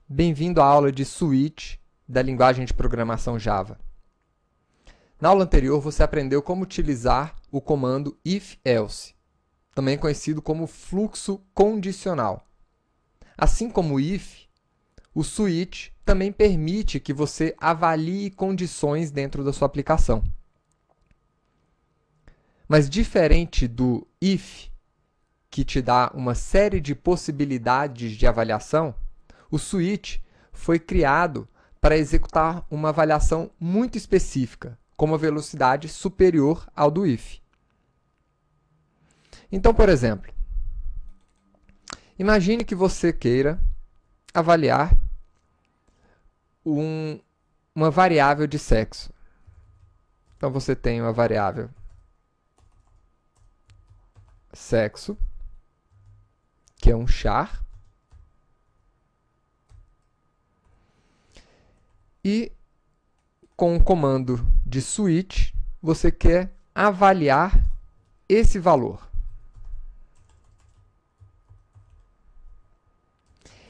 Bem-vindo à aula de Switch da linguagem de programação Java. Na aula anterior, você aprendeu como utilizar o comando if-else, também conhecido como fluxo condicional. Assim como o if, o switch também permite que você avalie condições dentro da sua aplicação. Mas diferente do if, que te dá uma série de possibilidades de avaliação, o switch foi criado para executar uma avaliação muito específica, com uma velocidade superior ao do if. Então, por exemplo, imagine que você queira avaliar uma variável de sexo. Então, você tem uma variável sexo, que é um char, e com o comando de switch, você quer avaliar esse valor.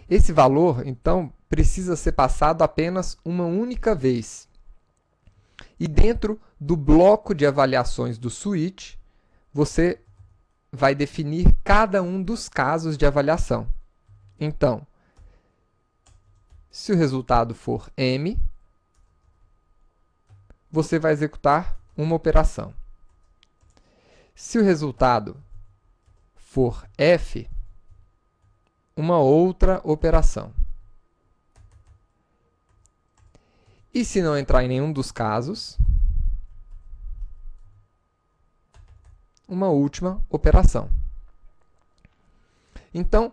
Esse valor, então, precisa ser passado apenas uma única vez. E dentro do bloco de avaliações do switch, você vai definir cada um dos casos de avaliação. Então, se o resultado for M, você vai executar uma operação. Se o resultado for F, uma outra operação. E se não entrar em nenhum dos casos, uma última operação. Então,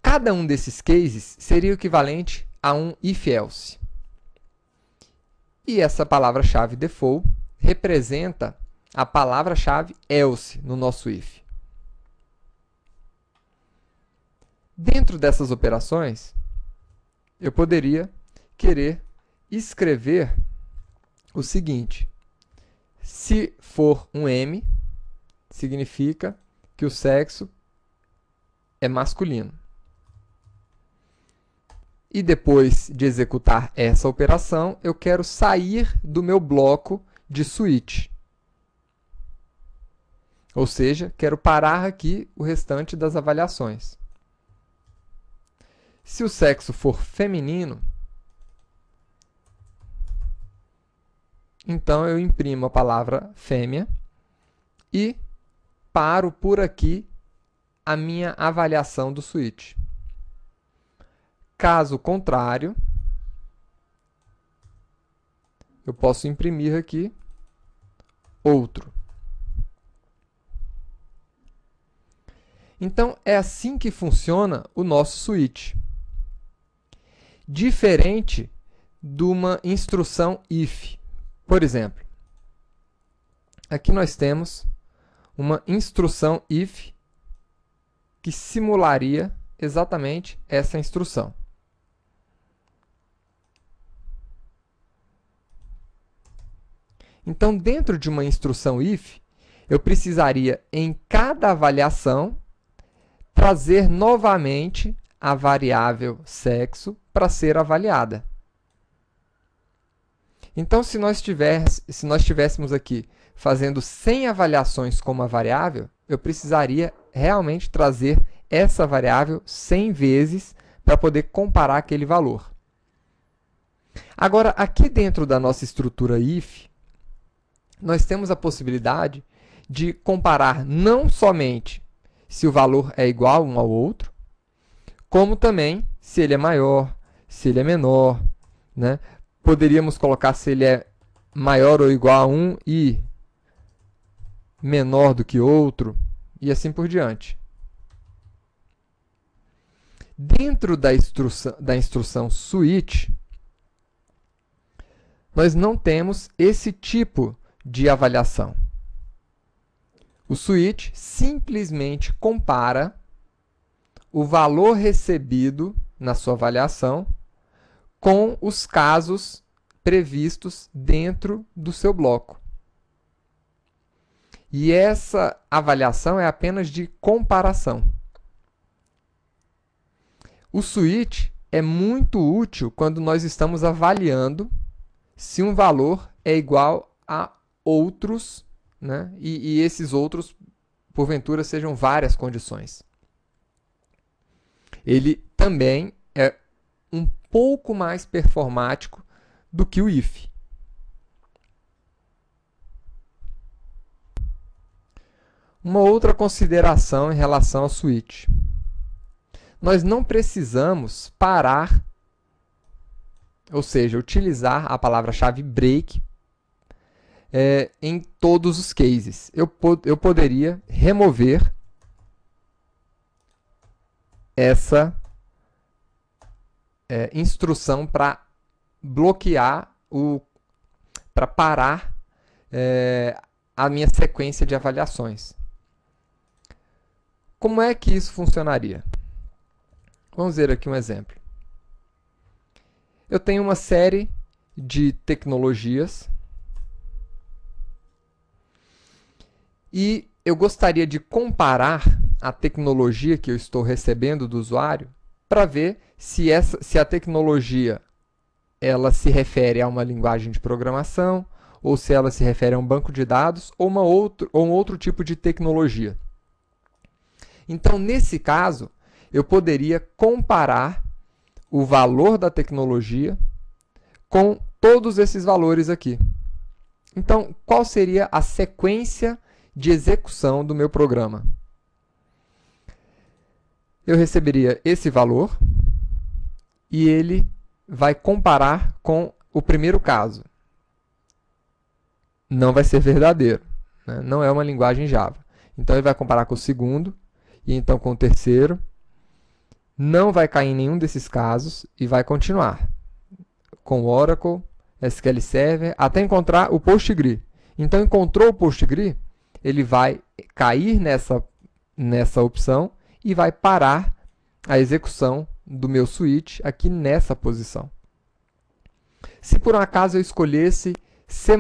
cada um desses cases seria o equivalente a um if-else. E essa palavra-chave default representa a palavra-chave else no nosso if. Dentro dessas operações, eu poderia querer escrever o seguinte: se for um M, significa que o sexo é masculino. E depois de executar essa operação, eu quero sair do meu bloco de switch. Ou seja, quero parar aqui o restante das avaliações. Se o sexo for feminino, então eu imprimo a palavra fêmea e paro por aqui a minha avaliação do switch. Caso contrário, eu posso imprimir aqui outro. Então, é assim que funciona o nosso switch. Diferente de uma instrução if. Por exemplo, aqui nós temos uma instrução if que simularia exatamente essa instrução. Então, dentro de uma instrução if, eu precisaria, em cada avaliação, trazer novamente a variável sexo para ser avaliada. Então, se nós tivéssemos aqui fazendo 100 avaliações com uma variável, eu precisaria realmente trazer essa variável 100 vezes para poder comparar aquele valor. Agora, aqui dentro da nossa estrutura if, nós temos a possibilidade de comparar não somente se o valor é igual um ao outro, como também se ele é maior, se ele é menor, né? Poderíamos colocar se ele é maior ou igual a 1 e menor do que outro, e assim por diante. Dentro da instrução switch, nós não temos esse tipo de avaliação. O switch simplesmente compara o valor recebido na sua avaliação com os casos previstos dentro do seu bloco. E essa avaliação é apenas de comparação. O switch é muito útil quando nós estamos avaliando se um valor é igual a outros, né? E esses outros, porventura, sejam várias condições. Ele também é um pouco mais performático do que o if. Uma outra consideração em relação ao switch. Nós não precisamos parar, ou seja, utilizar a palavra-chave break em todos os cases. Eu poderia remover essa instrução para bloquear, para parar a minha sequência de avaliações. Como é que isso funcionaria? Vamos ver aqui um exemplo. Eu tenho uma série de tecnologias e eu gostaria de comparar a tecnologia que eu estou recebendo do usuário para ver se a tecnologia ela se refere a uma linguagem de programação ou se ela se refere a um banco de dados ou um outro tipo de tecnologia. Então, nesse caso, eu poderia comparar o valor da tecnologia com todos esses valores aqui. Então, qual seria a sequência de execução do meu programa? Eu receberia esse valor e ele vai comparar com o primeiro caso. Não vai ser verdadeiro, né? Não é uma linguagem Java. Então, ele vai comparar com o segundo e então com o terceiro. Não vai cair em nenhum desses casos e vai continuar com Oracle, SQL Server, até encontrar o PostgreSQL. Então, encontrou o PostgreSQL, ele vai cair nessa opção e vai parar a execução do meu switch aqui nessa posição. Se por um acaso eu escolhesse C++,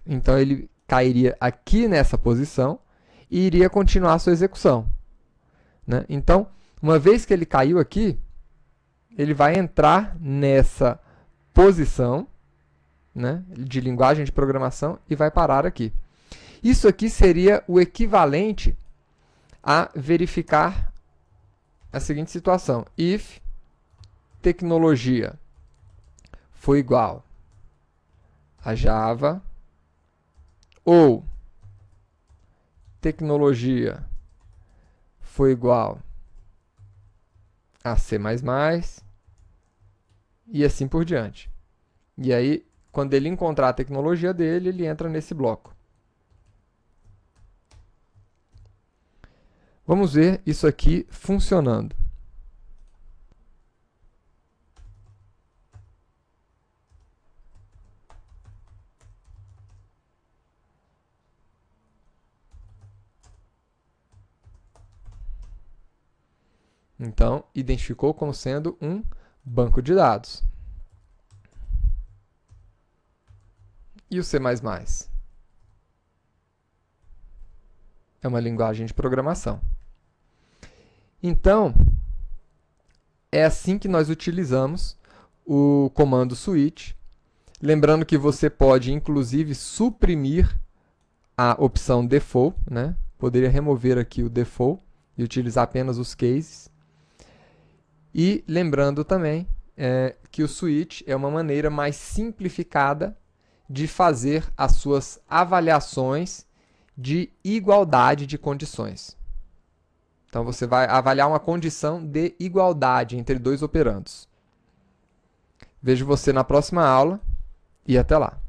então ele cairia aqui nessa posição e iria continuar a sua execução, né? Então, uma vez que ele caiu aqui, ele vai entrar nessa posição, né, de linguagem de programação e vai parar aqui. Isso aqui seria o equivalente a verificar a seguinte situação. If tecnologia for igual a Java ou tecnologia for igual a C++ e assim por diante. E aí, quando ele encontrar a tecnologia dele, ele entra nesse bloco. Vamos ver isso aqui funcionando. Então, identificou como sendo um banco de dados. E o C++? É uma linguagem de programação. Então, é assim que nós utilizamos o comando switch. Lembrando que você pode, inclusive, suprimir a opção default, né? Poderia remover aqui o default e utilizar apenas os cases. E lembrando também que o switch é uma maneira mais simplificada de fazer as suas avaliações de igualdade de condições. Então, você vai avaliar uma condição de igualdade entre dois operandos. Vejo você na próxima aula e até lá.